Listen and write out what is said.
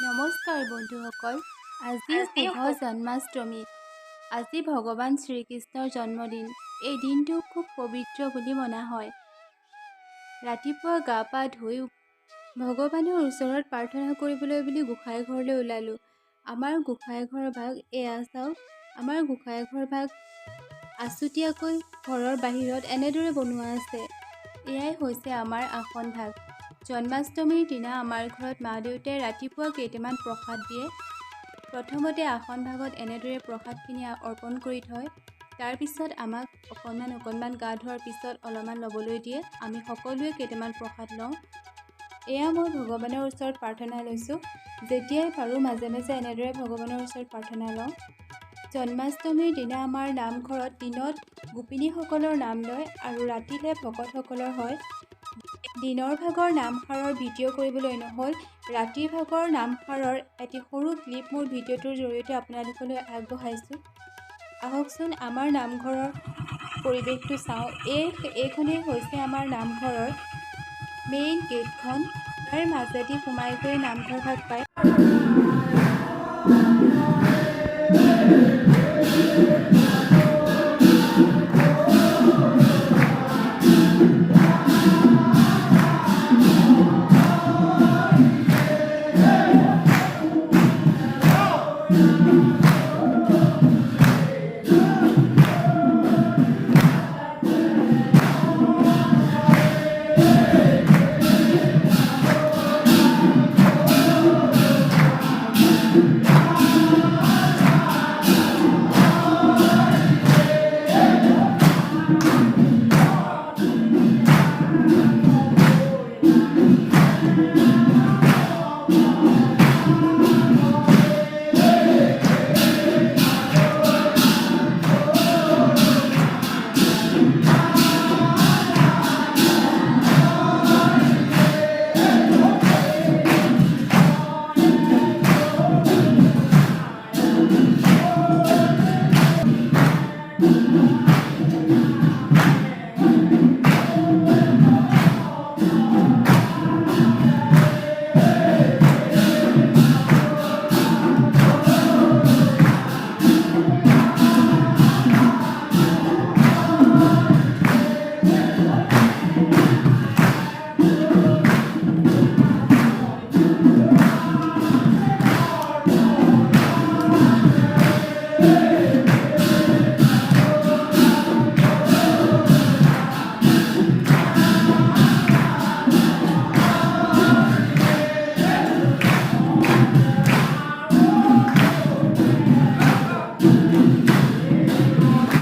নমস্কাৰ বন্ধুসকল, আজি শুভ জন্মাষ্টমী। আজি ভগৱান শ্ৰীকৃষ্ণৰ জন্মদিন। এই দিনটো খুব পবিত্ৰ বুলি মনা হয়। ৰাতিপুৱা গা পা ধুই ভগৱানৰ ওচৰত প্ৰাৰ্থনা কৰিবলৈ বুলি গোঁসাই ঘৰলৈ ওলালোঁ। আমাৰ গোঁসাই ঘৰৰ ভাগ এয়া চাওক। আমাৰ গোঁসাই ঘৰ ভাগ আছুতীয়াকৈ ঘৰৰ বাহিৰত এনেদৰে বনোৱা আছে। এয়াই হৈছে আমাৰ আসন ভাগ। জন্মাষ্টমীৰ দিনা আমাৰ ঘৰত মা দেউতাই ৰাতিপুৱা কেইটামান প্ৰসাদ দিয়ে। প্ৰথমতে আসন ভাগত এনেদৰে প্ৰসাদখিনি অৰ্পণ কৰি থয়। তাৰপিছত আমাক অকণমান গা ধোৱাৰ পিছত অলপমান ল'বলৈ দিয়ে। আমি সকলোৱে কেইটামান প্ৰসাদ লওঁ। এয়া মই ভগৱানৰ ওচৰত প্ৰাৰ্থনা লৈছোঁ। যেতিয়াই পাৰোঁ মাজে মাজে এনেদৰে ভগৱানৰ ওচৰত প্ৰাৰ্থনা লওঁ। জন্মাষ্টমীৰ দিনা আমাৰ নামঘৰত দিনত গোপিনীসকলৰ নাম লয় আৰু ৰাতিলৈ ভকতসকলৰ হয়। দিনৰ ভাগৰ নামষাৰৰ ভিডিঅ' কৰিবলৈ নহ'ল, ৰাতিৰ ভাগৰ নামষাৰৰ এটি সৰু ক্লিপ মোৰ ভিডিঅ'টোৰ জৰিয়তে আপোনালোকলৈ আগবঢ়াইছোঁ। আহকচোন আমাৰ নামঘৰৰ পৰিৱেশটো চাওঁ। এইখনেই হৈছে আমাৰ নামঘৰৰ মেইন গেটখন। তাৰ মাজেদি সোমাই গৈ নামঘৰ ভাগ পায়।